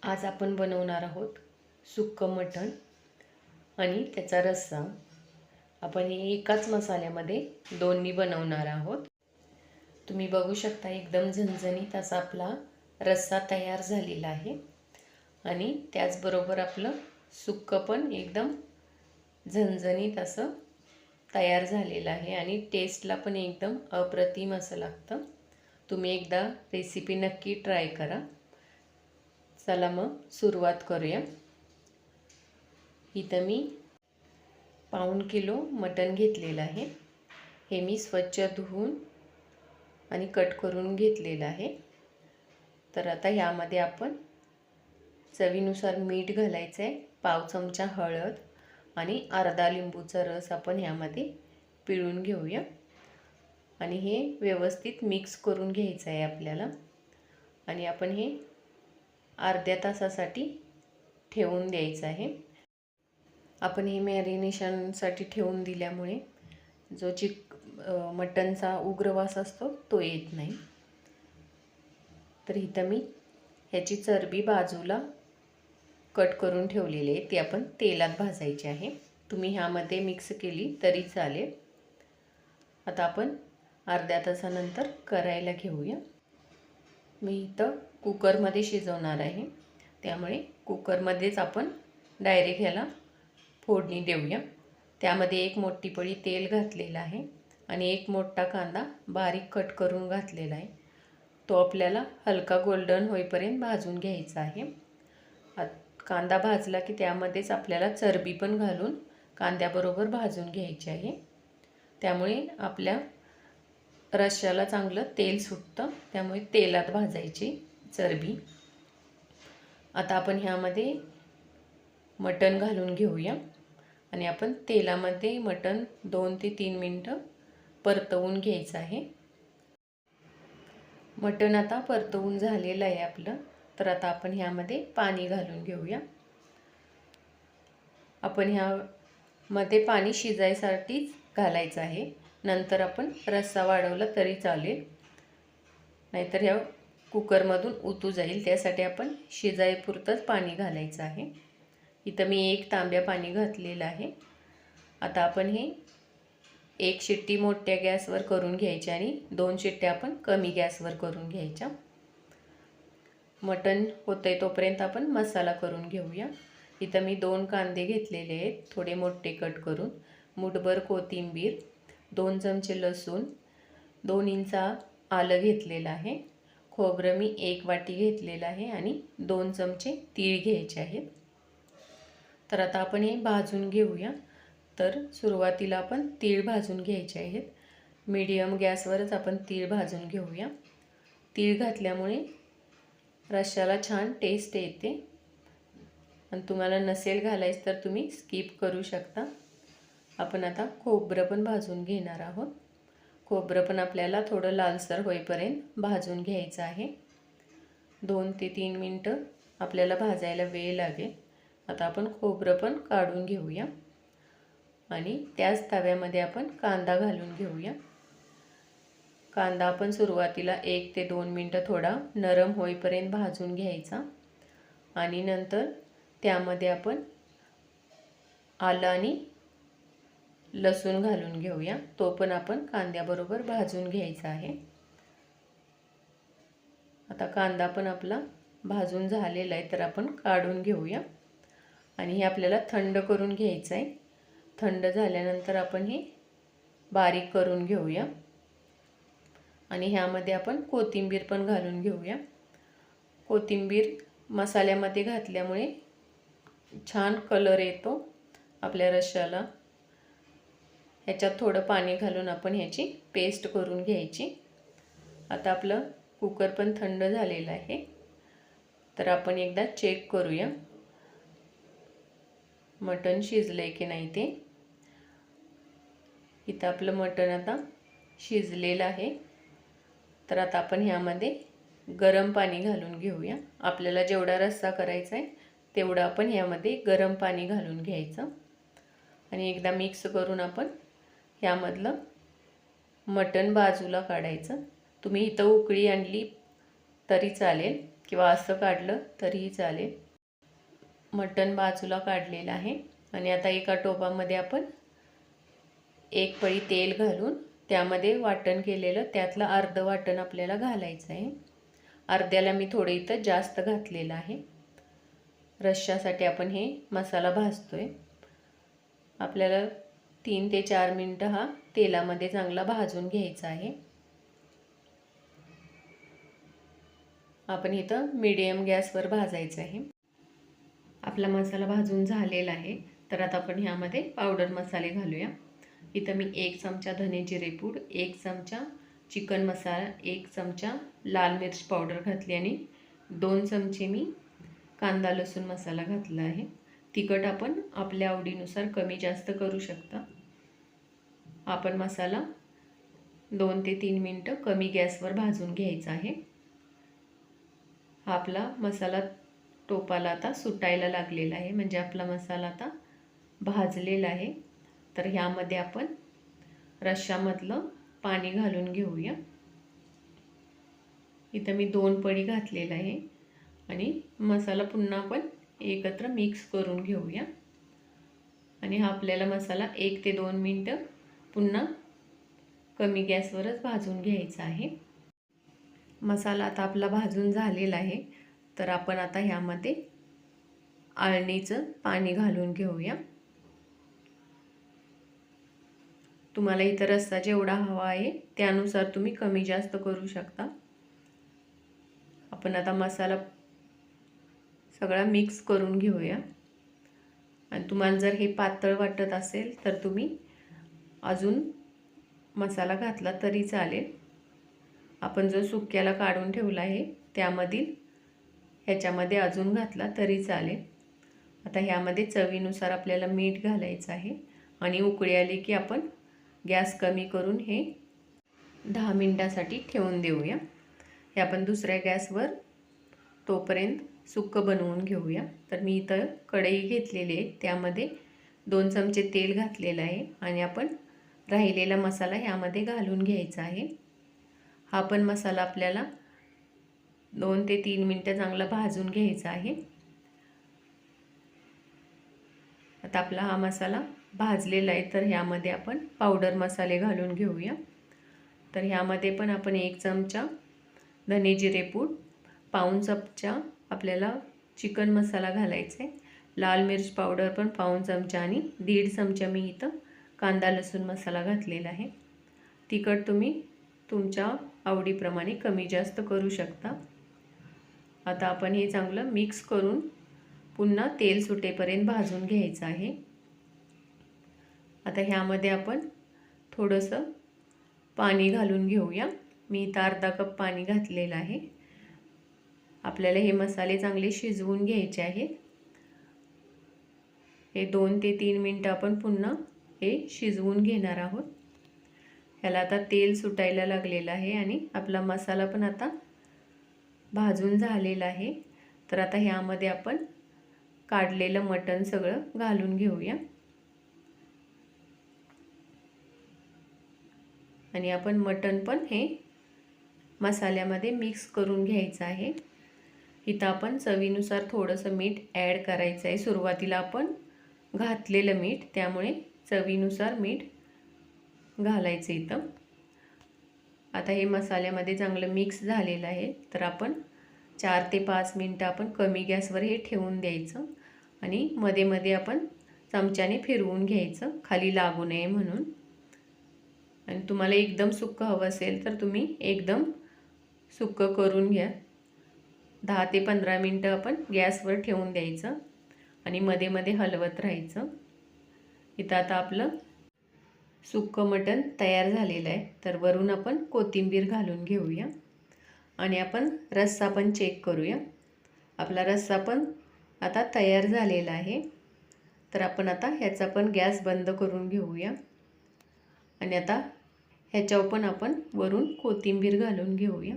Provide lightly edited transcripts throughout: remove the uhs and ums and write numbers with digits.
आज आपण बनवणार आहोत सुक्कं मटण आणि त्याचा रस्सा। आपण हे एकाच मसाल्यामध्ये दोन्ही बनवणार आहोत। तुम्ही बघू शकता एकदम झणझणीत असा आपला रस्सा तयार झालेला आहे आणि त्याचबरोबर आपलं सुक्कं पण एकदम झणझणीत असं तयार झालेलं आहे आणि टेस्टला पण एकदम अप्रतिम असं लागतं। तुम्ही एकदा रेसिपी नक्की ट्राय करा। चला मग सुरुवात करूया। इथं मी पाऊण किलो मटण घेतलेलं आहे। हे मी स्वच्छ धुवून आणि कट करून घेतलेलं आहे। तर आता यामध्ये आपण चवीनुसार मीठ घालायचं आहे, पाव चमचा हळद आणि अर्धा लिंबूचा रस आपण यामध्ये पिळून घेऊया आणि हे व्यवस्थित मिक्स करून घ्यायचं आहे आपल्याला। आणि आपण हे अर्ध्या तासासाठी ठेवून द्यायचं आहे। आपण हे मॅरिनेशनसाठी ठेवून दिल्यामुळे जो मटणचा उग्र वास असतो तो येत नाही। तर इथं मी ह्याची चरबी बाजूला कट करून ठेवलेली आहे, ती आपण तेलात भाजायची आहे। तुम्ही ह्यामध्ये मिक्स केली तरी चालेल। आता आपण अर्ध्या तासानंतर करायला घेऊया। मी इथं कुकरमध्ये शिजवणार आहे, त्यामुळे कुकरमध्येच आपण डायरेक्ट ह्याला फोडणी देऊया। त्यामध्ये एक मोठी पळी तेल घातलेलं आहे आणि एक मोठा कांदा बारीक कट करून घातलेला आहे। तो आपल्याला हलका गोल्डन होईपर्यंत भाजून घ्यायचा आहे। कांदा भाजला की त्यामध्येच आपल्याला चरबी पण घालून कांद्याबरोबर भाजून घ्यायची आहे। त्यामुळे आपल्या रश्श्याला चांगलं तेल सुटतं, त्यामुळे तेलात भाजायची चरबी। आता आपण ह्यामध्ये मटण घालून घेऊया आणि आपण तेलामध्ये मटण 2 ते 3 मिनिटं परतवून घ्यायचं आहे। मटण आता परतवून झालेलं आहे आपलं। तर आता आपण ह्यामध्ये पाणी घालून घेऊया। आपण ह्यामध्ये पाणी शिजायसाठीच घालायचं आहे, नंतर आपण रस्सा वाढवला तरी चालेल, नाहीतर ह्या कुकरमधून उतू जाईल। त्यासाठी आपण शिजायपुरतंच पाणी घालायचं आहे। इथं मी 1 तांब्या पाणी घातलेलं आहे। आता आपण हे 1 शिट्टी मोठ्या गॅसवर करून घ्यायची आणि 2 शिट्ट्या आपण कमी गॅसवर करून घ्यायच्या। मटण होतंय तोपर्यंत आपण मसाला करून घेऊया। इथं मी 2 कांदे घेतलेले आहेत, थोडे मोठे कट करून, मुठभर कोथिंबीर, 2 चमचे लसूण, 2 इंच आलं घेतलेलं आहे, खोबरं मी 1 वाटी घेतलेलं आहे आणि 2 चमचे तीळ घ्यायचे आहेत। तर आता आपण हे भाजून घेऊया। तर सुरुवातीला आपण तीळ भाजून घ्यायचे आहेत। मीडियम गॅसवरच आपण तीळ भाजून घेऊया। तीळ घातल्यामुळे रश्श्याला छान टेस्ट येते आणि तुम्हाला नसेल घालायचं तर तुम्ही स्किप करू शकता। आपण आता खोबरं पण भाजून घेणार आहोत। खोबरं पण आपल्याला थोडं लालसर होईपर्यंत भाजून घ्यायचं आहे। 2 ते 3 मिनिटं आपल्याला भाजायला वेळ लागेल। आता आपण खोबरं पण काढून घेऊया आणि त्याच तव्यामध्ये आपण कांदा घालून घेऊया। कांदा आपण सुरुवातीला 1 ते 2 मिनिटं थोडा नरम होईपर्यंत भाजून घ्यायचा आणि नंतर त्यामध्ये आपण आलं आणि लसूण घालून घेऊया। तो पण आपण कांद्याबरोबर भाजून घ्यायचा आहे। आता कांदा पण आपला भाजून झालेला आहे, तर आपण काढून घेऊया आणि हे आपल्याला थंड करून घ्यायचं आहे। थंड झाल्यानंतर आपण हे बारीक करून घेऊया आणि ह्यामध्ये आपण कोथिंबीर पण घालून घेऊया। कोथिंबीर मसाल्यामध्ये घातल्यामुळे छान कलर येतो आपल्या रश्श्याला। ह्याच्यात थोडं पाणी घालून आपण ह्याची पेस्ट करून घ्यायची। आता आपलं कुकर पण थंड झालेलं आहे, तर आपण एकदा चेक करूया मटण शिजलंय की नाही ते। इथं आपलं मटण आता शिजलेलं आहे। तर आता आपण ह्यामध्ये गरम पाणी घालून घेऊया। आपल्याला जेवढा रस्सा करायचा आहे तेवढं आपण ह्यामध्ये गरम पाणी घालून घ्यायचं आणि एकदा मिक्स करून आपण ह्यामधलं मटण बाजूला काढायचं। तुम्ही इथं उकळी आणली तरी चालेल, किंवा असं काढलं तरीही चालेल. मटण बाजूला काढलेलं आहे आणि आता एका टोपामध्ये आपण एक पळी तेल घालून त्यामध्ये वाटण केलेलं त्यातलं अर्ध वाटण आपल्याला घालायचं आहे. अर्ध्याला मी थोडं इथं जास्त घातलेलं आहे. रश्श्यासाठी आपण हे मसाला भाजतोय. आपल्याला 3 ते 4 मिनिटं हा तेलामध्ये चांगला भाजून घ्यायचा आहे. आपण इथं मीडियम गॅसवर भाजायचं आहे. आपला मसाला भाजून झालेला आहे. तर आता आपण ह्यामध्ये पावडर मसाले घालूया. इथं मी 1 चमचा धने जिरे पूड, 1 चमचा चिकन मसाला, 1 चमचा लाल मिर्च पावडर घातली आणि 2 चमचे मी कांदा लसूण मसाला घातला आहे. तिखट आपण आपल्या आवडीनुसार कमी जास्त करू शकता. आपण मसाला 2 ते 3 मिनिटं कमी गॅसवर भाजून घ्यायचा आहे. हा आपला मसाला टोपाला आता सुटायला लागलेला आहे, म्हणजे आपला मसाला आता भाजलेला आहे. तर ह्यामध्ये आपण रश्श्यामधलं पाणी घालून घेऊया. इथं मी 2 पळी घातलेला आहे आणि मसाला पुन्हा आपण एकत्र मिक्स करून घेऊया. आणि हा आपल्याला मसाला 1 ते 2 मिनिटं पुन्हा कमी गॅसवरच भाजून घ्यायचा आहे. मसाला आता आपला भाजून झालेला आहे. तर आपण आता ह्यामध्ये आळणीचं पाणी घालून घेऊया. तुम्हाला इथं रस्सा जेवढा हवा आहे त्यानुसार तुम्ही कमी जास्त करू शकता. आपण आता मसाला सगळा मिक्स करून घेऊया. आणि तुम्हाला जर हे पातळ वाटत असेल तर तुम्ही अजून मसाला घातला तरी चालेल. आपण जो सुक्याला काढून ठेवला आहे त्यामधील ह्याच्यामध्ये अजून घातला तरी चालेल. आता ह्यामध्ये चवीनुसार आपल्याला मीठ घालायचं आहे आणि उकळी आली की आपण गॅस कमी करून हे 10 मिनिटांसाठी ठेवून देऊया. हे आपण दुसऱ्या गॅसवर तोपर्यंत सुक्कं बनवून घेऊया. तर मी इथं कढई घेतलेली आहे, त्यामध्ये 2 चमचे तेल घातलेलं आहे आणि आपण राहिलेला मसाला ह्यामध्ये घालून घ्यायचा आहे. हा पण मसाला आपल्याला 2 ते 3 मिनिटं चांगला भाजून घ्यायचा आहे. आता आपला हा मसाला भाजलेला आहे. तर ह्यामध्ये आपण पावडर मसाले घालून घेऊया. तर ह्यामध्ये पण आपण 1 चमचा धने जिरे पूड, पाऊण चमचा आपल्याला चिकन मसाला घालायचा आहे, लाल मिर्च पावडर पण पाऊण चमचा आणि 1.5 चमचा मी इथं कांदा लसूण मसाला घातलेला आहे. तिखट तुम्ही तुमच्या आवडीप्रमाणे कमी जास्त करू शकता. आता आपण हे चांगलं मिक्स करून पुन्हा तेल सुटेपर्यंत भाजून घ्यायचं आहे. आता ह्यामध्ये आपण थोडंसं पाणी घालून घेऊया. मी इथं अर्धा कप पाणी घातलेलं आहे. आपल्याला हे मसाले चांगले शिजवून घ्यायचे आहेत. हे 2 ते 3 मिनिटं आपण पुन्हा हे शिजवून घेणार आहोत. ह्याला आता तेल सुटायला लागलेलं आहे आणि आपला मसाला पण आता भाजून झालेला आहे. तर आता ह्यामध्ये आपण काढलेलं मटण सगळं घालून घेऊया आणि आपण मटण पण हे मसाल्यामध्ये मिक्स करून घ्यायचं आहे. इथं आपण चवीनुसार थोडंसं मीठ ॲड करायचं आहे. सुरुवातीला आपण घातलेलं मीठ, त्यामुळे चवीनुसार मीठ घालायचं इथं. आता हे मसाल्यामध्ये चांगलं मिक्स झालेलं आहे. तर आपण 4 ते 5 मिनिटं आपण कमी गॅसवर हे ठेवून द्यायचं आणि मध्ये मध्ये आपण चमच्याने फिरवून घ्यायचं, खाली लागू नये म्हणून. आणि तुम्हाला एकदम सुक्कं हवं असेल तर तुम्ही एकदम सुक्कं करून घ्या. 10 ते 15 मिनिटं आपण गॅसवर ठेवून द्यायचं आणि मध्ये मध्ये हलवत राहायचं. इथं आता आपलं सुक्कं मटण तयार झालेलं आहे. तर वरून आपण कोथिंबीर घालून घेऊया आणि आपण रस्सा पण चेक करूया. आपला रस्सा पण आता तयार झालेला आहे. तर आपण आता ह्याचा पण गॅस बंद करून घेऊया आणि आता ह्याच्यावर पण आपण वरून कोथिंबीर घालून घेऊया.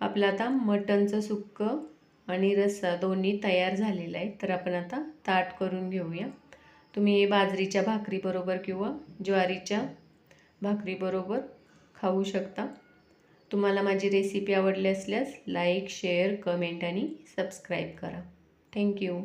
आपलं आता मटणचं सुक्कं आणि रस्सा दोन्ही तयार झालेलं आहे. तर आपण आता ताट करून घेऊया. तुम्ही बाजरीच्या भाकरीबरोबर किंवा ज्वारीच्या भाकरीबरोबर खाऊ शकता. तुम्हाला माझी रेसिपी आवडली असल्यास लाईक, शेअर, कमेंट आणि सबस्क्राईब करा. थँक्यू.